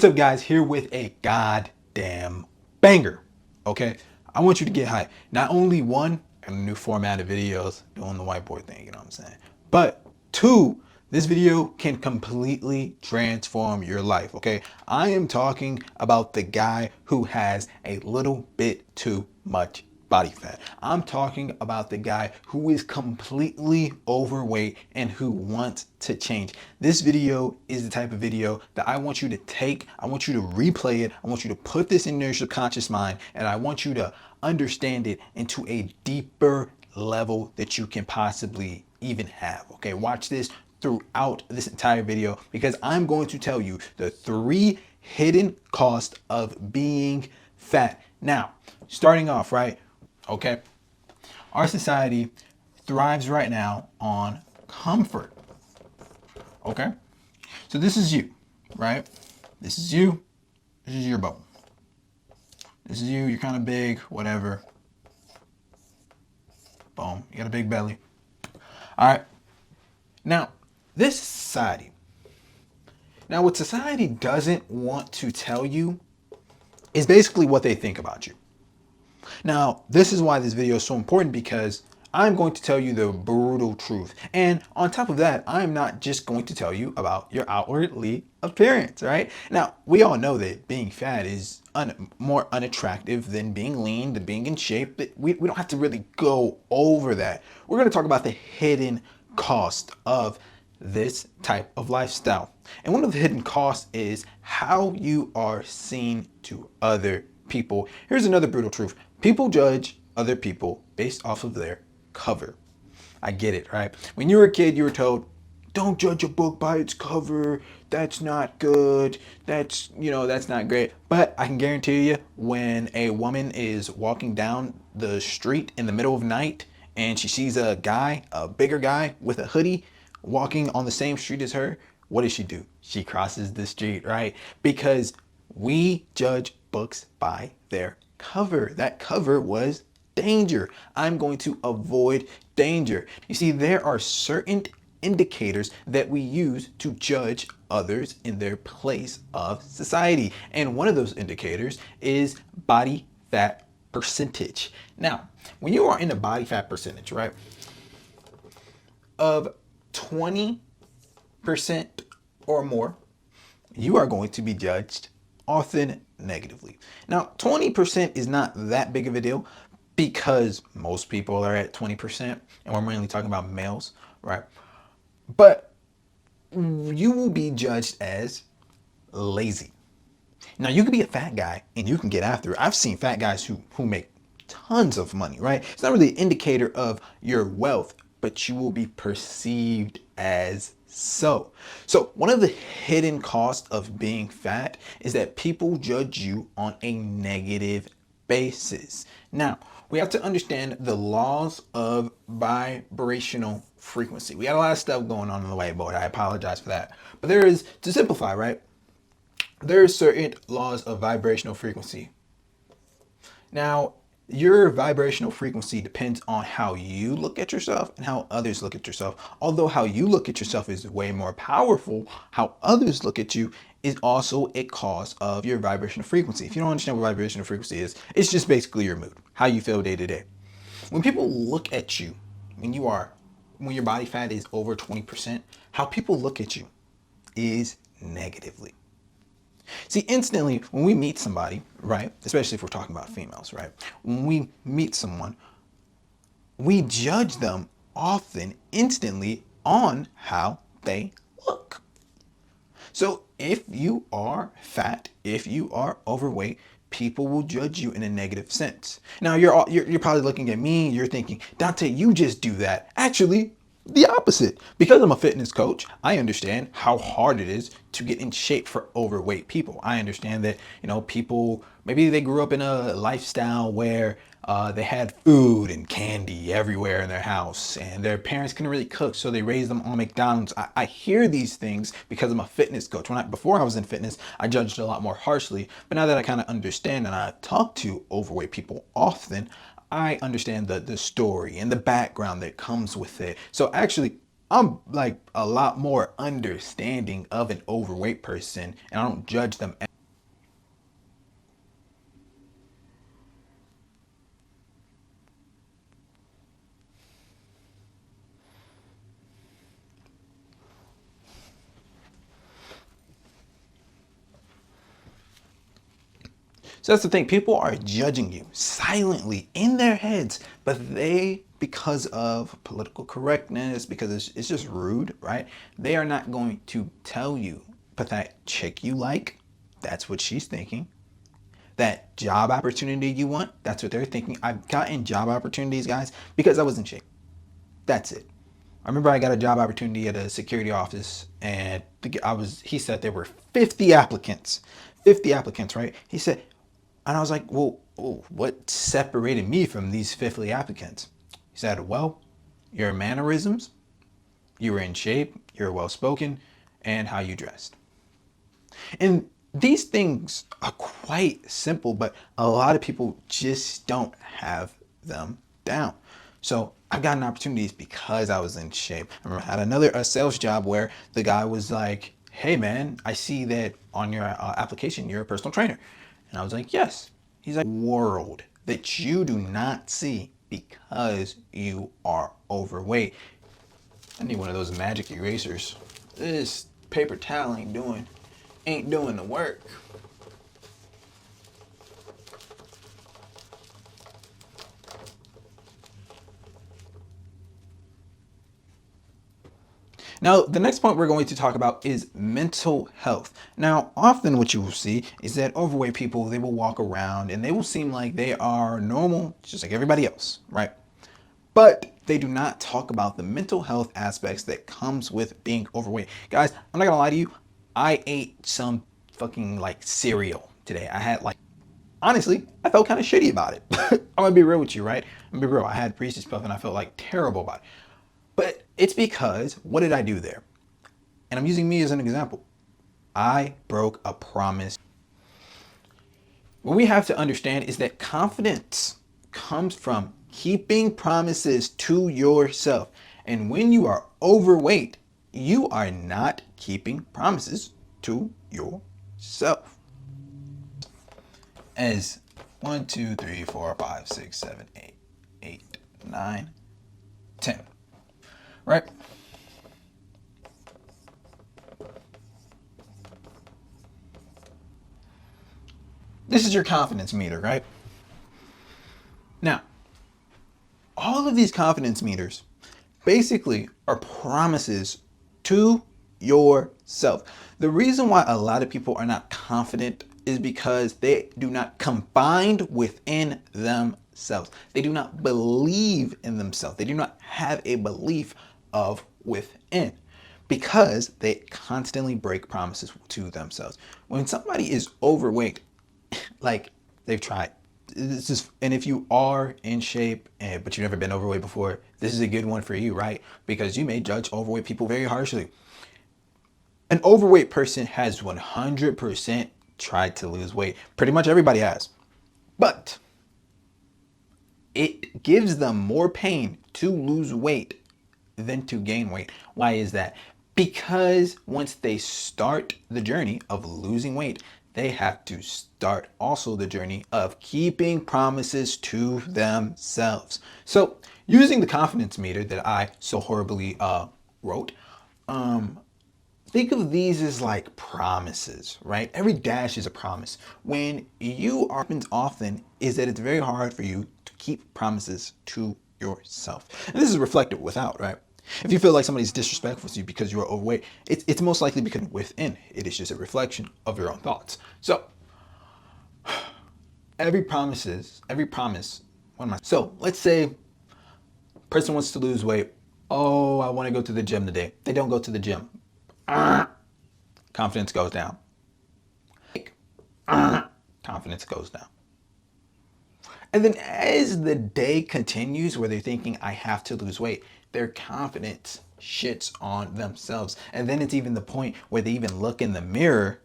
What's up, guys? Here with a goddamn banger. Okay, I want you to get hyped. Not only one, a new format of videos doing the whiteboard thing, you know what I'm saying, but two, this video can completely transform your life. Okay, I am talking about the guy who has a little bit too much body fat. I'm talking about the guy who is completely overweight and who wants to change. This video is the type of video that I want you to take, I want you to replay it, I want you to put this in your subconscious mind, and I want you to understand it into a deeper level that you can possibly even have. Okay, watch this throughout this entire video because I'm going to tell you the 3 hidden costs of being fat. Now, starting off, right? Okay, our society thrives right now on comfort. Okay, so this is you, right? This is you. This is your bone. This is you. You're kind of big, whatever. Boom. You got a big belly. All right. Now, this is society. Now, what society doesn't want to tell you is basically what they think about you. Now, this is why this video is so important, because I'm going to tell you the brutal truth. And on top of that, I'm not just going to tell you about your outwardly appearance, right? Now, we all know that being fat is more unattractive than being lean, than being in shape. But we don't have to really go over that. We're going to talk about the hidden cost of this type of lifestyle. And one of the hidden costs is how you are seen to other people. Here's another brutal truth. People judge other people based off of their cover. I get it, right? When you were a kid, you were told, don't judge a book by its cover. That's not good. That's not great. But I can guarantee you, when a woman is walking down the street in the middle of night and she sees a guy, a bigger guy with a hoodie walking on the same street as her, what does she do? She crosses the street, right? Because we judge books by their cover. That cover was danger. I'm going to avoid danger. You see, there are certain indicators that we use to judge others in their place of society. And one of those indicators is body fat percentage. Now, when you are in a body fat percentage, right, of 20% or more, you are going to be judged often negatively. Now, 20% is not that big of a deal because most people are at 20%, and we're mainly talking about males, right? But you will be judged as lazy. Now, you could be a fat guy and you can get after it. I've seen fat guys who make tons of money, right? It's not really an indicator of your wealth, but you will be perceived as so. So one of the hidden costs of being fat is that people judge you on a negative basis. Now, we have to understand the laws of vibrational frequency. We got a lot of stuff going on the whiteboard. I apologize for that. But there is, to simplify, right? There are certain laws of vibrational frequency. Now, your vibrational frequency depends on how you look at yourself and how others look at yourself. Although how you look at yourself is way more powerful, how others look at you is also a cause of your vibrational frequency. If you don't understand what vibrational frequency is, it's just basically your mood, how you feel day to day. When people look at you, when your body fat is over 20%, how people look at you is negatively. See, instantly, when we meet somebody, right, especially if we're talking about females, right, when we meet someone, we judge them often instantly on how they look. So if you are fat, if you are overweight, people will judge you in a negative sense. Now, you're probably looking at me, you're thinking, Dante, you just do that. Actually, the opposite. Because I'm a fitness coach, I understand how hard it is to get in shape for overweight people. I understand that, people, maybe they grew up in a lifestyle where they had food and candy everywhere in their house and their parents couldn't really cook, so they raised them on McDonald's. I hear these things because I'm a fitness coach. Before I was in fitness, I judged a lot more harshly. But now that I kind of understand and I talk to overweight people often, I understand the story and the background that comes with it. So actually, I'm like a lot more understanding of an overweight person, and I don't judge them So that's the thing. People are judging you silently in their heads, but they, because of political correctness, because it's just rude, right? They are not going to tell you, but that chick you like, that's what she's thinking. That job opportunity you want, that's what they're thinking. I've gotten job opportunities, guys, because I was in shape. That's it. I remember I got a job opportunity at a security office, and he said there were 50 applicants. 50 applicants, right? He said, and I was like, well, what separated me from these 50 applicants? He said, well, your mannerisms, you were in shape, you're well spoken, and how you dressed. And these things are quite simple, but a lot of people just don't have them down. So I've gotten opportunities because I was in shape. I remember I had a sales job where the guy was like, hey man, I see that on your application you're a personal trainer. And I was like, yes. He's like, world that you do not see because you are overweight. I need one of those magic erasers. This paper towel ain't doing the work. Now, the next point we're going to talk about is mental health. Now, often what you will see is that overweight people, they will walk around and they will seem like they are normal, just like everybody else, right? But they do not talk about the mental health aspects that comes with being overweight. Guys, I'm not gonna lie to you, I ate some fucking like cereal today. I had like, honestly, I felt kind of shitty about it. I'm gonna be real with you, right? I'm gonna be real. I had Reese's Puff and I felt like terrible about it. But it's because, what did I do there? And I'm using me as an example. I broke a promise. What we have to understand is that confidence comes from keeping promises to yourself. And when you are overweight, you are not keeping promises to yourself. As 1, 2, 3, 4, 5, 6, 7, 8, 8, 9, 10. Right? This is your confidence meter, right? Now, all of these confidence meters basically are promises to yourself. The reason why a lot of people are not confident is because they do not confide within themselves. They do not believe in themselves. They do not have a belief of within because they constantly break promises to themselves. When somebody is overweight, like they've tried, this is, and if you are in shape but you've never been overweight before, this is a good one for you, right? Because you may judge overweight people very harshly. An overweight person has 100% tried to lose weight. Pretty much everybody has. But it gives them more pain to lose weight than to gain weight. Why is that? Because once they start the journey of losing weight, they have to start also the journey of keeping promises to themselves. So using the confidence meter that I so horribly wrote, think of these as like promises, right? Every dash is a promise. When you are often is that it's very hard for you to keep promises to yourself. And this is reflected without, right? If you feel like somebody's disrespectful to you because you are overweight, it's most likely because within. It is just a reflection of your own thoughts. So every promise, so let's say person wants to lose weight. Oh, I want to go to the gym today. They don't go to the gym. Confidence goes down. Confidence goes down. And then as the day continues where they're thinking, I have to lose weight, their confidence shits on themselves. And then it's even the point where they even look in the mirror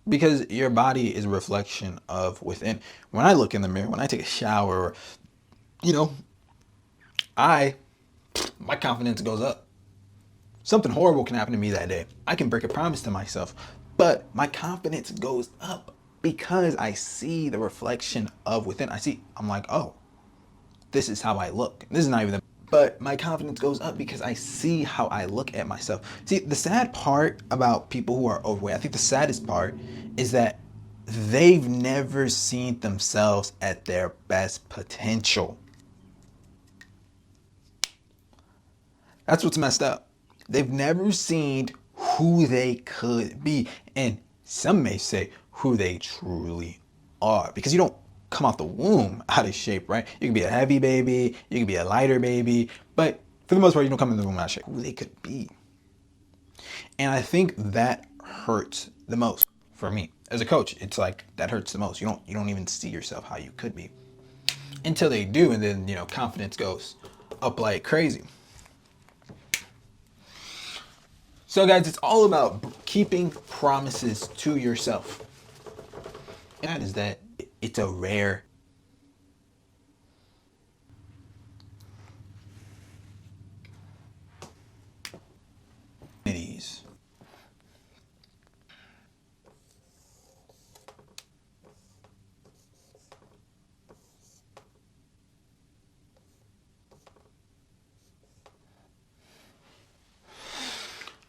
because your body is a reflection of within. When I look in the mirror, when I take a shower, my confidence goes up. Something horrible can happen to me that day. I can break a promise to myself, but my confidence goes up because I see the reflection of within. I'm like, oh, this is how I look. This is not even but my confidence goes up because I see how I look at myself. See, the sad part about people who are overweight, I think the saddest part is that they've never seen themselves at their best potential. That's what's messed up. They've never seen who they could be. And some may say who they truly are. Because you don't come out the womb out of shape, right? You can be a heavy baby, you can be a lighter baby, but for the most part, you don't come in the womb out of shape. Who they could be. And I think that hurts the most for me. As a coach, it's like that hurts the most. You don't even see yourself how you could be. Until they do, and then confidence goes up like crazy. So guys, it's all about keeping promises to yourself. And that is that it's a rare opportunities.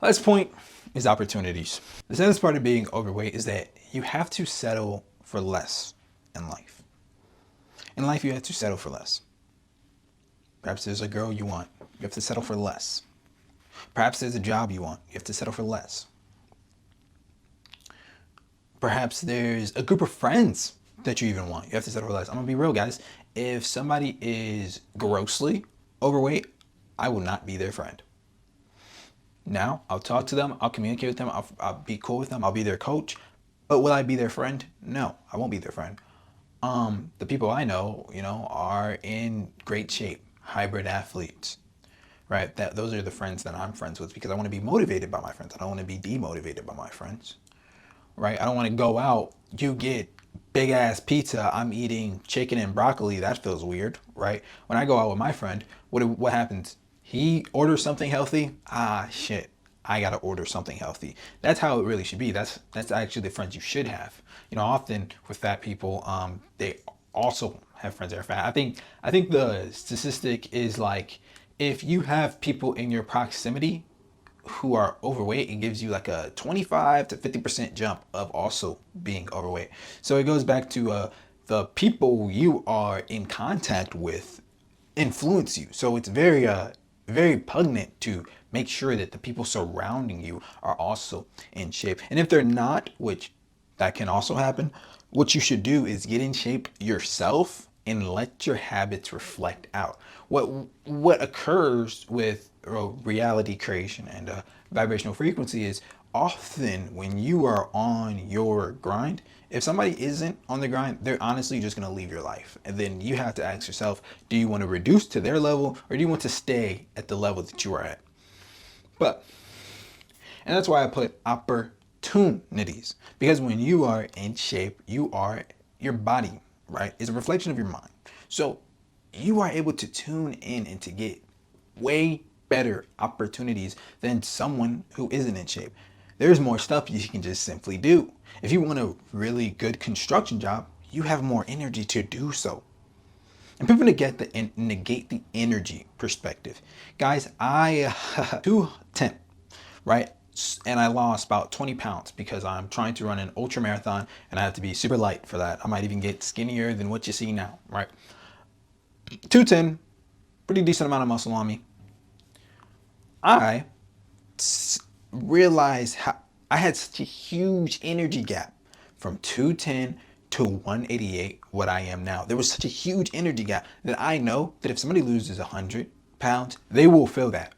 Last point is opportunities. The saddest part of being overweight is that you have to settle for less in life. In life, you have to settle for less. Perhaps there's a girl you want. You have to settle for less. Perhaps there's a job you want. You have to settle for less. Perhaps there's a group of friends that you even want. You have to settle for less. I'm going to be real, guys. If somebody is grossly overweight, I will not be their friend. Now, I'll talk to them, I'll communicate with them, I'll be cool with them, I'll be their coach. But will I be their friend? No, I won't be their friend. The people I know, are in great shape, hybrid athletes, right? Those are the friends that I'm friends with because I want to be motivated by my friends. I don't want to be demotivated by my friends, right? I don't want to go out, you get big ass pizza, I'm eating chicken and broccoli. That feels weird, right? When I go out with my friend, what happens? He orders something healthy. Shit, I gotta order something healthy. That's how it really should be. That's actually the friends you should have. Often with fat people, they also have friends that are fat. I think the statistic is like if you have people in your proximity who are overweight, it gives you like a 25 to 50% jump of also being overweight. So it goes back to the people you are in contact with influence you. So it's very pungent to make sure that the people surrounding you are also in shape. And if they're not, which that can also happen, what you should do is get in shape yourself and let your habits reflect out. What occurs with reality creation and vibrational frequency is often when you are on your grind, if somebody isn't on the grind, they're honestly just going to leave your life. And then you have to ask yourself, do you want to reduce to their level or do you want to stay at the level that you are at? And that's why I put opportunities, because when you are in shape, your body, right, is a reflection of your mind. So you are able to tune in and to get way better opportunities than someone who isn't in shape. There's more stuff you can just simply do. If you want a really good construction job, you have more energy to do so. And people negate the energy perspective. Guys, I 210, right? And I lost about 20 pounds because I'm trying to run an ultra marathon and I have to be super light for that. I might even get skinnier than what you see now, right? 210, pretty decent amount of muscle on me. I realized how I had such a huge energy gap from 210 to 188, what I am now. There was such a huge energy gap that I know that if somebody loses 100 pounds, they will feel that.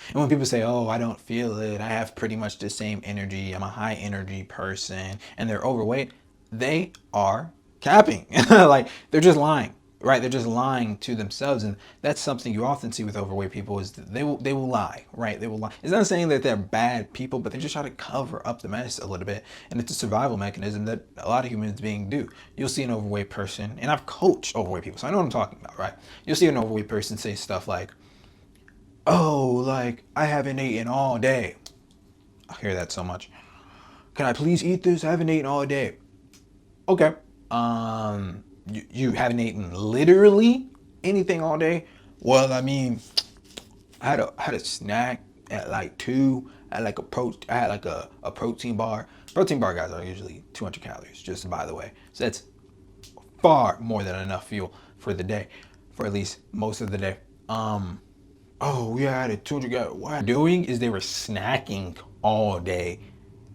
And when people say, oh, I don't feel it, I have pretty much the same energy, I'm a high energy person, and they're overweight, they are capping. Like, they're just lying, right? They're just lying to themselves. And that's something you often see with overweight people is that they will lie, right? They will lie. It's not saying that they're bad people, but they just try to cover up the mess a little bit. And it's a survival mechanism that a lot of humans beings do. You'll see an overweight person, and I've coached overweight people, so I know what I'm talking about, right? You'll see an overweight person say stuff like, oh, like, I haven't eaten all day. I hear that so much. Can I please eat this? I haven't eaten all day. Okay. You haven't eaten literally anything all day? Well, I mean, I had a snack at like 2. I had like I had like a protein bar. Protein bar, guys, are usually 200 calories, just by the way. So that's far more than enough fuel for the day, for at least most of the day. Oh, yeah, I had a 200 calories. What they're doing is they were snacking all day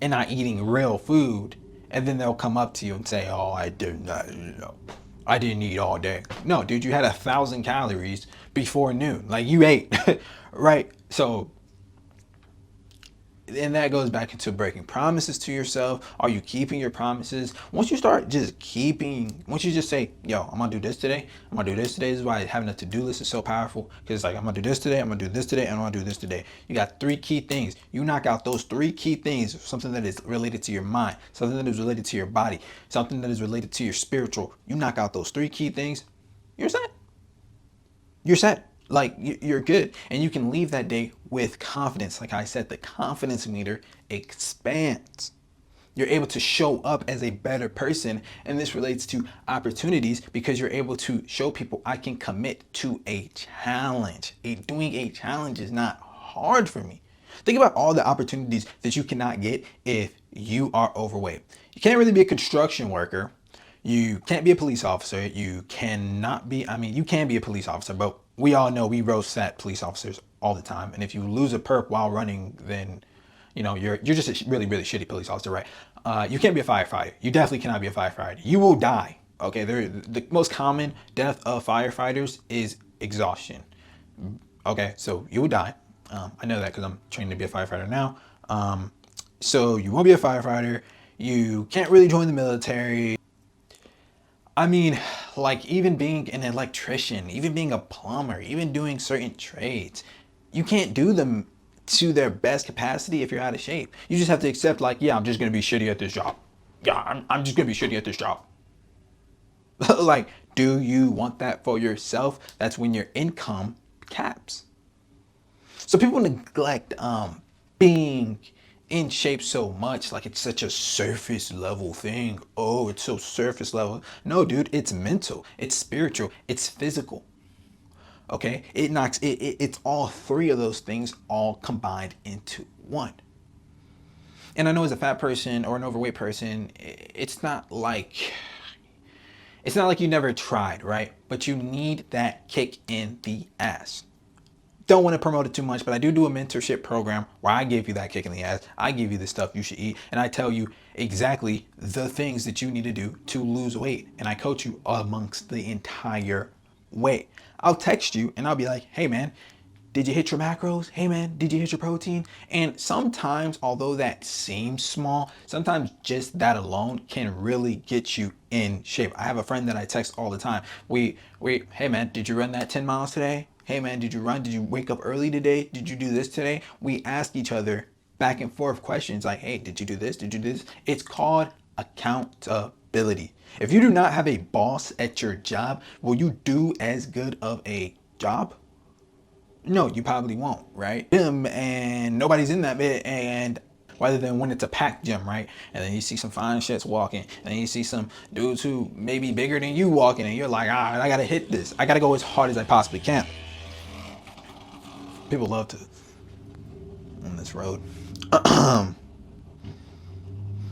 and not eating real food. And then they'll come up to you and say, oh, I did not, I didn't eat all day. No, dude, you had 1,000 calories before noon. Like you ate, right? So, and that goes back into breaking promises to yourself. Are you keeping your promises? Once you start just keeping, once you just say, yo, I'm gonna do this today, I'm gonna do this today. This is why having a to-do list is so powerful. Because it's like, I'm gonna do this today, I'm gonna do this today, and I'm gonna do this today. You got 3 key things. You knock out those 3 key things, something that is related to your mind, something that is related to your body, something that is related to your spiritual. You knock out those 3 key things, you're set. You're set. Like you're good, and you can leave that day with confidence. Like I said, the confidence meter expands. You're able to show up as a better person, and this relates to opportunities because you're able to show people I can commit to a challenge. Doing a challenge is not hard for me. Think about all the opportunities that you cannot get if you are overweight. You can't really be a construction worker. You can't be a police officer. You cannot be, I mean, you can be a police officer, but we all know we roast fat police officers all the time. And if you lose a perp while running, then, you're just a really, really shitty police officer, right? You can't be a firefighter. You definitely cannot be a firefighter. You will die. Okay, the most common death of firefighters is exhaustion. Okay, so you will die. I know that because I'm trained to be a firefighter now. So you won't be a firefighter. You can't really join the military. I mean, like even being an electrician, even being a plumber, even doing certain trades, you can't do them to their best capacity if you're out of shape. You just have to accept like, yeah, I'm just going to be shitty at this job. Yeah, I'm just going to be shitty at this job. Like, do you want that for yourself? That's when your income caps. So people neglect being in shape so much, like it's such a surface level thing. Oh, it's so surface level. No, dude, it's mental, it's spiritual, it's physical. Okay, it's all 3 of those things all combined into one. And I know as a fat person or an overweight person, it's not like you never tried, right? But you need that kick in the ass. Don't want to promote it too much, but I do a mentorship program where I give you that kick in the ass. I give you the stuff you should eat, and I tell you exactly the things that you need to do to lose weight. And I coach you amongst the entire way. I'll text you and I'll be like, hey man, did you hit your macros? Hey man, did you hit your protein? And sometimes, although that seems small, sometimes just that alone can really get you in shape. I have a friend that I text all the time. Hey man, did you run that 10 miles today? Hey man, did you run? Did you wake up early today? Did you do this today? We ask each other back and forth questions like, hey, did you do this? Did you do this? It's called accountability. If you do not have a boss at your job, will you do as good of a job? No, you probably won't, right? And nobody's in that bit, and rather than when it's a packed gym, right? And then you see some fine shits walking, and then you see some dudes who may be bigger than you walking, and you're like, I gotta hit this. I gotta go as hard as I possibly can. People love to on this road.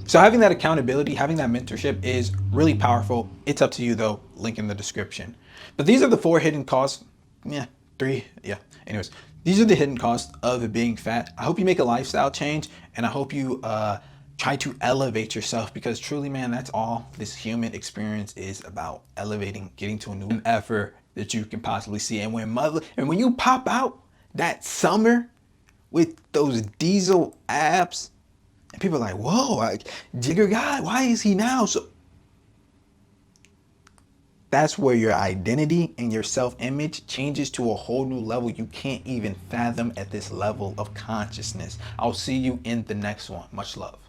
So having that accountability, having that mentorship is really powerful. It's up to you though, link in the description. But these are the 4 hidden costs. Yeah, 3, yeah. Anyways, these are the hidden costs of being fat. I hope you make a lifestyle change, and I hope you try to elevate yourself, because truly, man, that's all this human experience is about: elevating, getting to a new effort that you can possibly see. And when you pop out that summer with those diesel abs, and people are like, whoa, like, Jigger guy, why is he now so? That's where your identity and your self-image changes to a whole new level you can't even fathom at this level of consciousness. I'll see you in the next one. Much love.